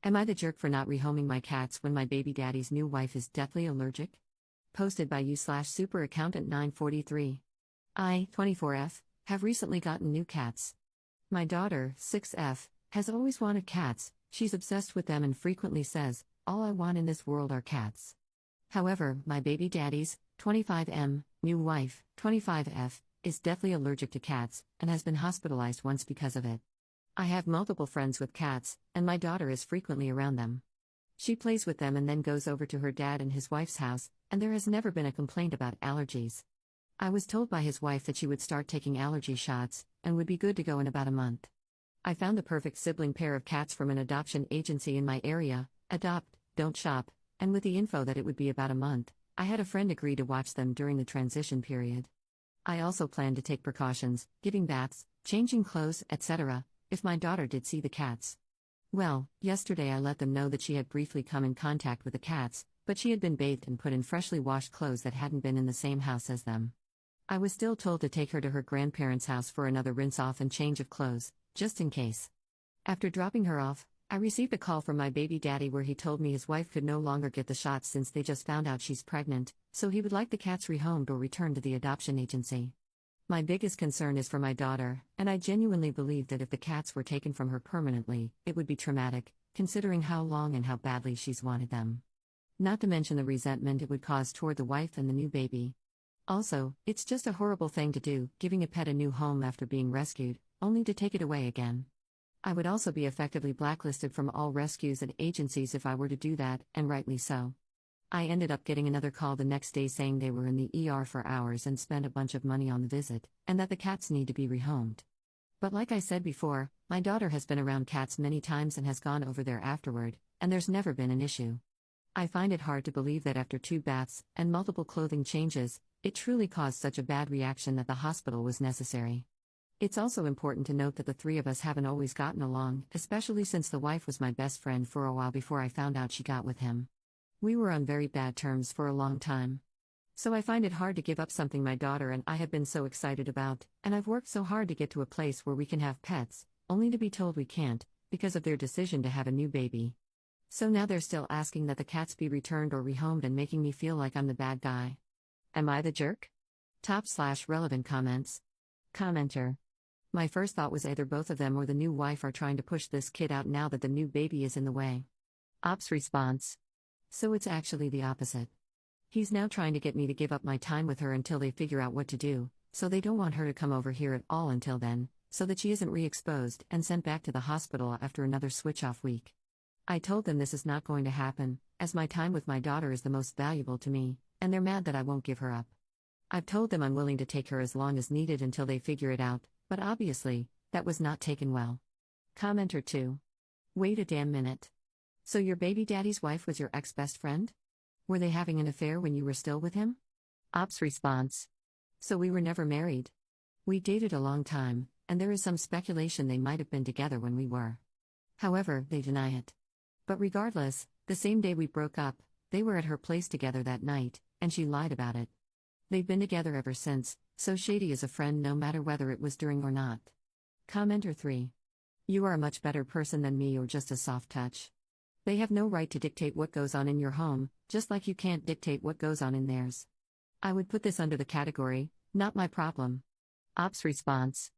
Am I the jerk for not rehoming my cats when my baby daddy's new wife is deathly allergic? Posted by you/super accountant 943. I, 24F, have recently gotten new cats. My daughter, 6F, has always wanted cats. She's obsessed with them and frequently says, "All I want in this world are cats." However, my baby daddy's, 25M, new wife, 25F, is deathly allergic to cats and has been hospitalized once because of it. I have multiple friends with cats, and my daughter is frequently around them. She plays with them and then goes over to her dad and his wife's house, and there has never been a complaint about allergies. I was told by his wife that she would start taking allergy shots, and would be good to go in about a month. I found the perfect sibling pair of cats from an adoption agency in my area, Adopt, Don't Shop, and with the info that it would be about a month, I had a friend agree to watch them during the transition period. I also planned to take precautions, giving baths, changing clothes, etc., if my daughter did see the cats. Well, yesterday I let them know that she had briefly come in contact with the cats, but she had been bathed and put in freshly washed clothes that hadn't been in the same house as them. I was still told to take her to her grandparents' house for another rinse-off and change of clothes, just in case. After dropping her off, I received a call from my baby daddy where he told me his wife could no longer get the shots since they just found out she's pregnant, so he would like the cats rehomed or returned to the adoption agency. My biggest concern is for my daughter, and I genuinely believe that if the cats were taken from her permanently, it would be traumatic, considering how long and how badly she's wanted them. Not to mention the resentment it would cause toward the wife and the new baby. Also, it's just a horrible thing to do, giving a pet a new home after being rescued, only to take it away again. I would also be effectively blacklisted from all rescues and agencies if I were to do that, and rightly so. I ended up getting another call the next day saying they were in the ER for hours and spent a bunch of money on the visit, and that the cats need to be rehomed. But like I said before, my daughter has been around cats many times and has gone over there afterward, and there's never been an issue. I find it hard to believe that after 2 baths and multiple clothing changes, it truly caused such a bad reaction that the hospital was necessary. It's also important to note that the 3 of us haven't always gotten along, especially since the wife was my best friend for a while before I found out she got with him. We were on very bad terms for a long time. So I find it hard to give up something my daughter and I have been so excited about, and I've worked so hard to get to a place where we can have pets, only to be told we can't, because of their decision to have a new baby. So now they're still asking that the cats be returned or rehomed and making me feel like I'm the bad guy. Am I the jerk? Top/relevant comments. Commenter. My first thought was either both of them or the new wife are trying to push this kid out now that the new baby is in the way. Ops response. So it's actually the opposite. He's now trying to get me to give up my time with her until they figure out what to do, so they don't want her to come over here at all until then, so that she isn't re-exposed and sent back to the hospital after another switch-off week. I told them this is not going to happen, as my time with my daughter is the most valuable to me, and they're mad that I won't give her up. I've told them I'm willing to take her as long as needed until they figure it out, but obviously, that was not taken well. Commenter 2. Wait a damn minute. So your baby daddy's wife was your ex-best friend? Were they having an affair when you were still with him? Ops response. So we were never married. We dated a long time, and there is some speculation they might have been together when we were. However, they deny it. But regardless, the same day we broke up, they were at her place together that night, and she lied about it. They've been together ever since, so shady is a friend no matter whether it was during or not. Commenter 3. You are a much better person than me or just a soft touch. They have no right to dictate what goes on in your home, just like you can't dictate what goes on in theirs. I would put this under the category, not my problem. Ops response.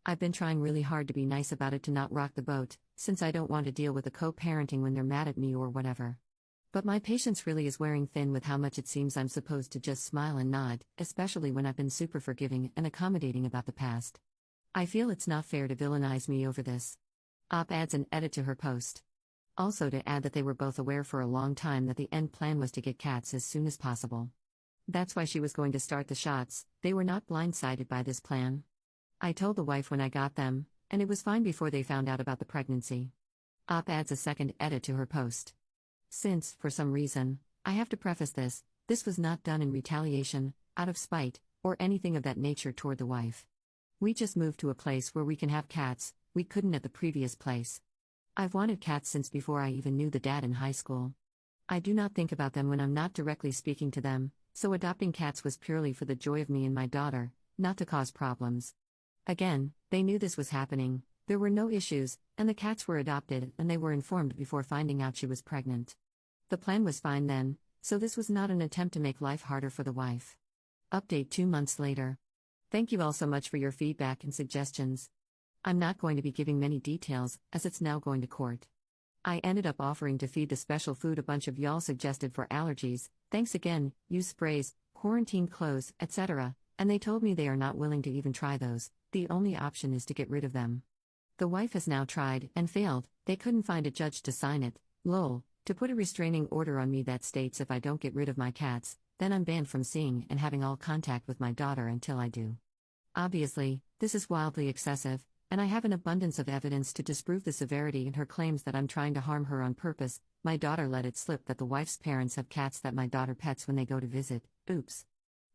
I've been trying really hard to be nice about it to not rock the boat, since I don't want to deal with the co-parenting when they're mad at me or whatever. But my patience really is wearing thin with how much it seems I'm supposed to just smile and nod, especially when I've been super forgiving and accommodating about the past. I feel it's not fair to villainize me over this. Op adds an edit to her post. Also to add that they were both aware for a long time that the end plan was to get cats as soon as possible. That's why she was going to start the shots. They were not blindsided by this plan. I told the wife when I got them, and it was fine before they found out about the pregnancy. Op adds a second edit to her post. Since, for some reason, I have to preface this was not done in retaliation, out of spite, or anything of that nature toward the wife. We just moved to a place where we can have cats, we couldn't at the previous place. I've wanted cats since before I even knew the dad in high school. I do not think about them when I'm not directly speaking to them, so adopting cats was purely for the joy of me and my daughter, not to cause problems. Again, they knew this was happening, There were no issues, and the cats were adopted, and they were informed before finding out she was pregnant. The plan was fine then, so this was not an attempt to make life harder for the wife. Update 2 months later. Thank you all so much for your feedback and suggestions. I'm not going to be giving many details, as it's now going to court. I ended up offering to feed the special food a bunch of y'all suggested for allergies, thanks again, use sprays, quarantine clothes, etc., and they told me they are not willing to even try those, the only option is to get rid of them. The wife has now tried, and failed, they couldn't find a judge to sign it, lol, to put a restraining order on me that states if I don't get rid of my cats, then I'm banned from seeing and having all contact with my daughter until I do. Obviously, this is wildly excessive, and I have an abundance of evidence to disprove the severity in her claims that I'm trying to harm her on purpose. My daughter let it slip that the wife's parents have cats that my daughter pets when they go to visit, oops.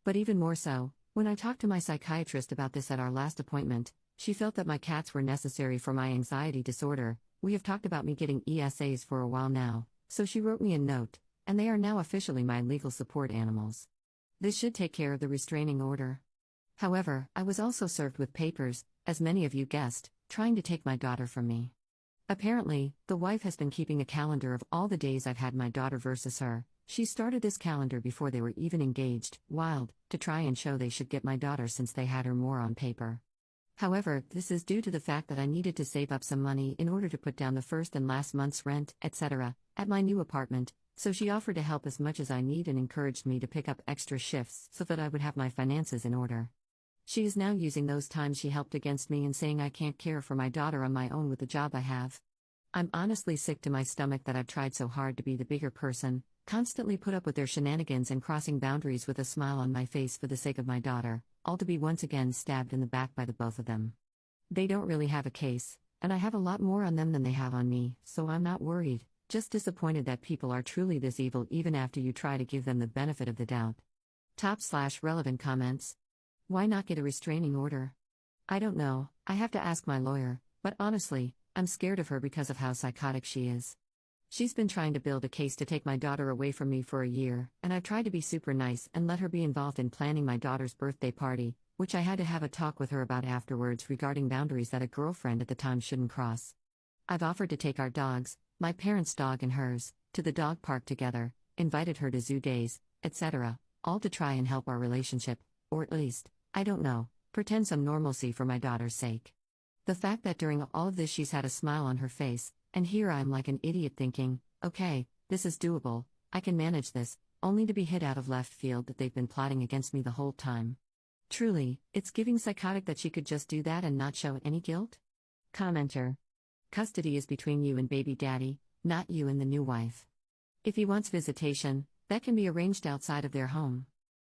But even more so, when I talked to my psychiatrist about this at our last appointment, she felt that my cats were necessary for my anxiety disorder. We have talked about me getting ESAs for a while now, so she wrote me a note, and they are now officially my legal support animals. This should take care of the restraining order. However, I was also served with papers, as many of you guessed, trying to take my daughter from me. Apparently, the wife has been keeping a calendar of all the days I've had my daughter versus her. She started this calendar before they were even engaged, wild, to try and show they should get my daughter since they had her more on paper. However, this is due to the fact that I needed to save up some money in order to put down the first and last month's rent, etc., at my new apartment, so she offered to help as much as I need and encouraged me to pick up extra shifts so that I would have my finances in order. She is now using those times she helped against me and saying I can't care for my daughter on my own with the job I have. I'm honestly sick to my stomach that I've tried so hard to be the bigger person, constantly put up with their shenanigans and crossing boundaries with a smile on my face for the sake of my daughter, all to be once again stabbed in the back by the both of them. They don't really have a case, and I have a lot more on them than they have on me, so I'm not worried, just disappointed that people are truly this evil even after you try to give them the benefit of the doubt. Top/relevant comments. Why not get a restraining order? I don't know, I have to ask my lawyer, but honestly, I'm scared of her because of how psychotic she is. She's been trying to build a case to take my daughter away from me for a year, and I've tried to be super nice and let her be involved in planning my daughter's birthday party, which I had to have a talk with her about afterwards regarding boundaries that a girlfriend at the time shouldn't cross. I've offered to take our dogs, my parents' dog and hers, to the dog park together, invited her to zoo days, etc., all to try and help our relationship, or at least, I don't know, pretend some normalcy for my daughter's sake. The fact that during all of this she's had a smile on her face, and here I'm like an idiot thinking, okay, this is doable, I can manage this, only to be hit out of left field that they've been plotting against me the whole time. Truly, it's giving psychotic that she could just do that and not show any guilt? Commenter. Custody is between you and baby daddy, not you and the new wife. If he wants visitation, that can be arranged outside of their home.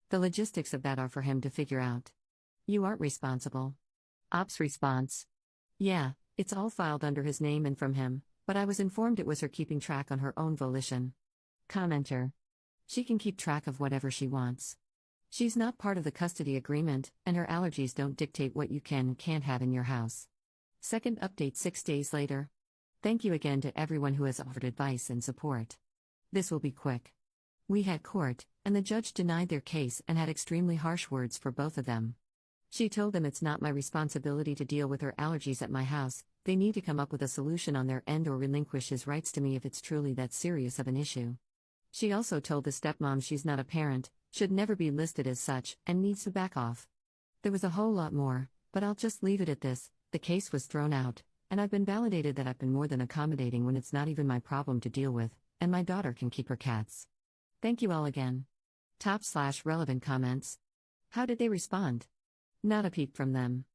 The logistics of that are for him to figure out. You aren't responsible. Ops response. Yeah, it's all filed under his name and from him, but I was informed it was her keeping track on her own volition. Commenter. She can keep track of whatever she wants. She's not part of the custody agreement, and her allergies don't dictate what you can and can't have in your house. Second update 6 days later. Thank you again to everyone who has offered advice and support. This will be quick. We had court, and the judge denied their case and had extremely harsh words for both of them. She told them it's not my responsibility to deal with her allergies at my house, they need to come up with a solution on their end or relinquish his rights to me if it's truly that serious of an issue. She also told the stepmom she's not a parent, should never be listed as such, and needs to back off. There was a whole lot more, but I'll just leave it at this: the case was thrown out, and I've been validated that I've been more than accommodating when it's not even my problem to deal with, and my daughter can keep her cats. Thank you all again. Top/relevant comments. How did they respond? Not a peep from them.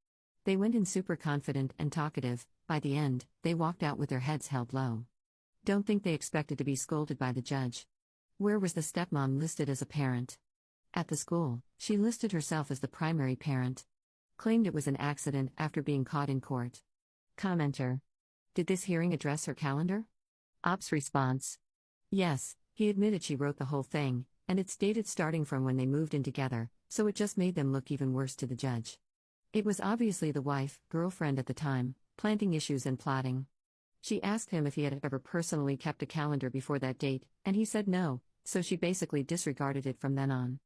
They went in super confident and talkative. By the end, they walked out with their heads held low. Don't think they expected to be scolded by the judge. Where was the stepmom listed as a parent? At the school, she listed herself as the primary parent. Claimed it was an accident after being caught in court. Commenter. Did this hearing address her calendar? Ops response. Yes, he admitted she wrote the whole thing, and it's dated starting from when they moved in together, so it just made them look even worse to the judge. It was obviously the wife, girlfriend at the time, planting issues and plotting. She asked him if he had ever personally kept a calendar before that date, and he said no, so she basically disregarded it from then on.